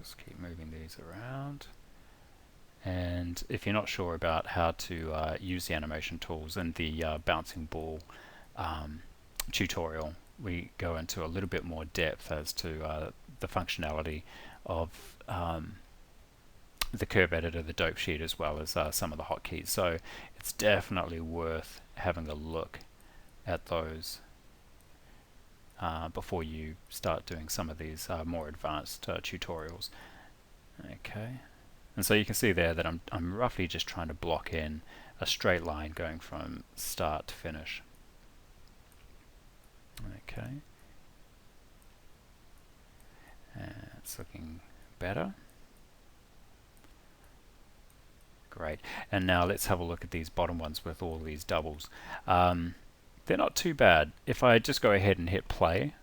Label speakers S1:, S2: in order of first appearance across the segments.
S1: just keep moving these around. And if you're not sure about how to use the animation tools in the bouncing ball tutorial, we go into a little bit more depth as to the functionality of the curve editor, the dope sheet, as well as some of the hotkeys. So it's definitely worth having a look at those before you start doing some of these more advanced tutorials. Okay, and so you can see there that I'm roughly just trying to block in a straight line going from start to finish. Okay, and it's looking better. Great. And now let's have a look at these bottom ones with all these doubles. They're not too bad. If I just go ahead and hit play,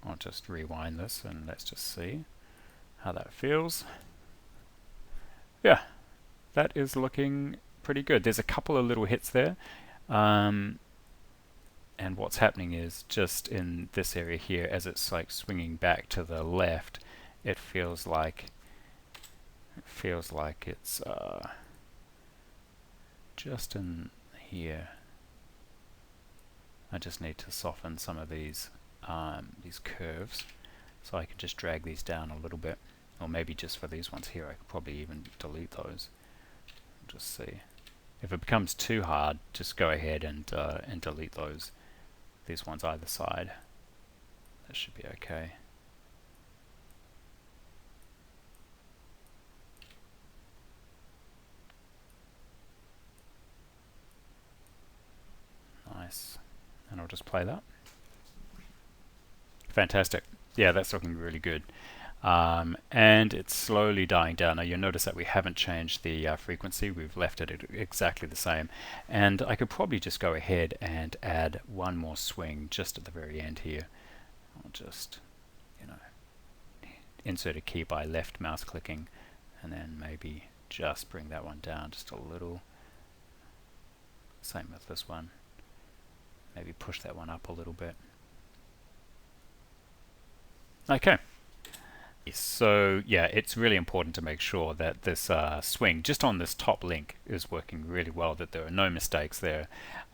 S1: I'll just rewind this and let's just see how that feels. Yeah, that is looking pretty good. There's a couple of little hits there. And what's happening is just in this area here, as it's like swinging back to the left, it feels like it's just in here. I just need to soften some of these curves, so I can just drag these down a little bit, or maybe just for these ones here I could probably even delete those. Just see. If it becomes too hard, just go ahead and delete these ones either side. That should be okay. Nice. And I'll just play that. Fantastic. Yeah, that's looking really good. And it's slowly dying down. Now you'll notice that we haven't changed the frequency. We've left it exactly the same. And I could probably just go ahead and add one more swing just at the very end here. I'll just, insert a key by left mouse clicking, and then maybe just bring that one down just a little. Same with this one. Maybe push that one up a little bit. Okay. So yeah, it's really important to make sure that this swing just on this top link is working really well, that there are no mistakes there,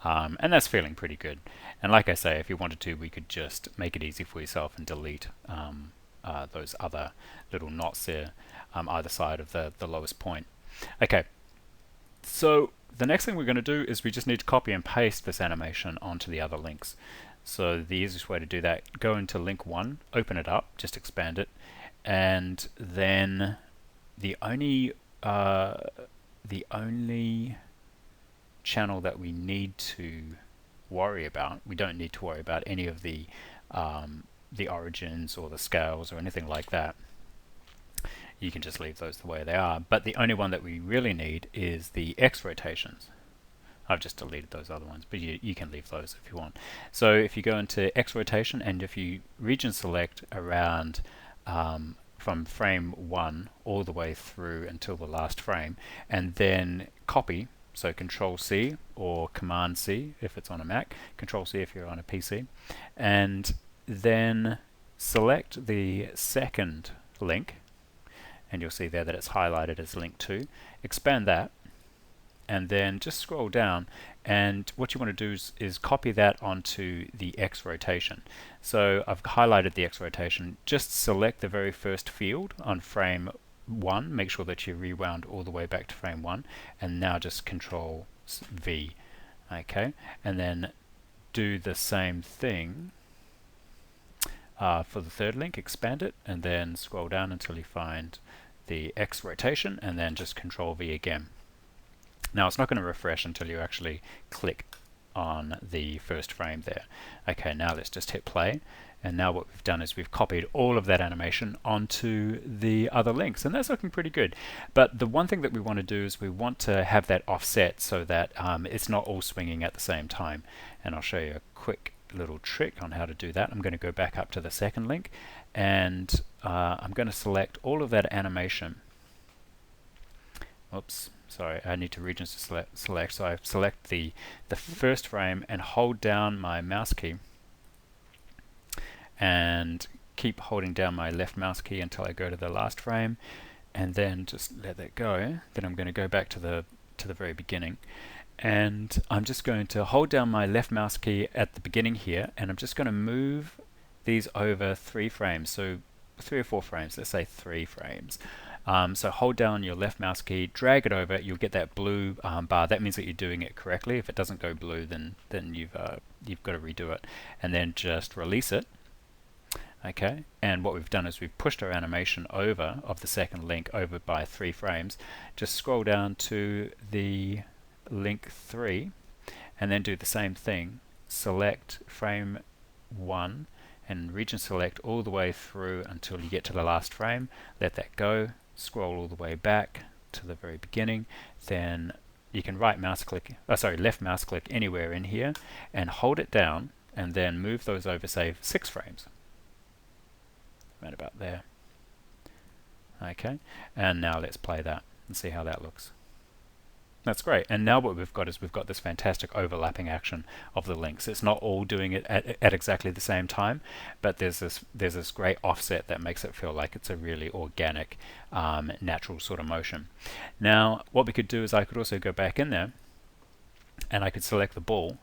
S1: and that's feeling pretty good. And like I say, if you wanted to, we could just make it easy for yourself and delete those other little knots there either side of the lowest point. Okay, so the next thing we're going to do is we just need to copy and paste this animation onto the other links. So the easiest way to do that, go into link 1, open it up, just expand it, and then the only channel that we need to worry about, we don't need to worry about any of the origins or the scales or anything like that. You can just leave those the way they are, but the only one that we really need is the X rotations. I've just deleted those other ones, but you can leave those if you want. So if you go into X rotation, and if you region select around from frame 1 all the way through until the last frame, and then copy, so Control C or Command C if it's on a Mac, Control C if you're on a PC, and then select the second link, and you'll see there that it's highlighted as link 2. Expand that, and then just scroll down, and what you want to do is copy that onto the X rotation. So I've highlighted the X rotation. Just select the very first field on frame 1, make sure that you rewound all the way back to frame 1, and now just Control V. Okay, and then do the same thing for the third link. Expand it, and then scroll down until you find the X rotation, and then just Control V again. Now it's not going to refresh until you actually click on the first frame there. Okay, now let's just hit play, and now what we've done is we've copied all of that animation onto the other links, and that's looking pretty good. But the one thing that we want to do is we want to have that offset so that it's not all swinging at the same time, and I'll show you a quick little trick on how to do that. I'm going to go back up to the second link, and I'm going to select all of that animation. Oops, sorry, I need to region select. So I select the first frame and hold down my mouse key and keep holding down my left mouse key until I go to the last frame, and then just let that go. Then I'm going to go back to the very beginning, and I'm just going to hold down my left mouse key at the beginning here, and I'm just going to move these over 3 frames, so 3 or 4 frames, let's say 3 frames. So hold down your left mouse key, drag it over, you'll get that blue bar. That means that you're doing it correctly. If it doesn't go blue, then you've got to redo it, and then just release it. Okay, and what we've done is we've pushed our animation over of the second link over by 3 frames. Just scroll down to the link 3 and then do the same thing. Select frame 1 and region select all the way through until you get to the last frame. Let that go, scroll all the way back to the very beginning. Then you can left mouse click anywhere in here and hold it down, and then move those over, say, 6 frames. Right about there. Okay, and now let's play that and see how that looks. That's great. And now what we've got is we've got this fantastic overlapping action of the links. It's not all doing it at exactly the same time, but there's this great offset that makes it feel like it's a really organic, natural sort of motion. Now what we could do is I could also go back in there and I could select the ball,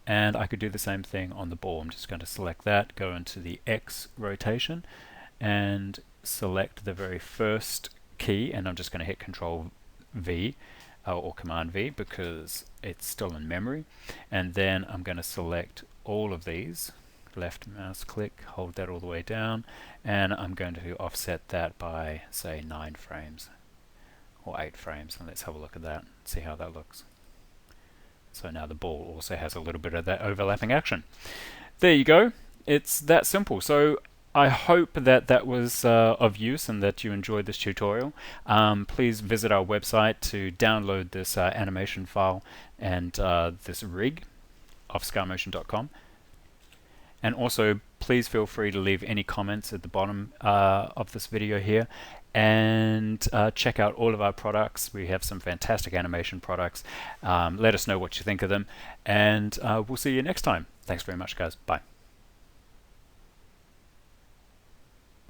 S1: and I could do the same thing on the ball. I'm just going to select that, go into the X rotation and select the very first key, and I'm just going to hit Control V or Command V because it's still in memory, and then I'm going to select all of these, left mouse click, hold that all the way down, and I'm going to offset that by, say, 9 frames or 8 frames, and let's have a look at that, see how that looks. So now the ball also has a little bit of that overlapping action. There you go. It's that simple. So I hope that that was of use and that you enjoyed this tutorial. Please visit our website to download this animation file and this rig off scarmotion.com. And also, please feel free to leave any comments at the bottom of this video here, and check out all of our products. We have some fantastic animation products. Let us know what you think of them, and we'll see you next time. Thanks very much, guys. Bye.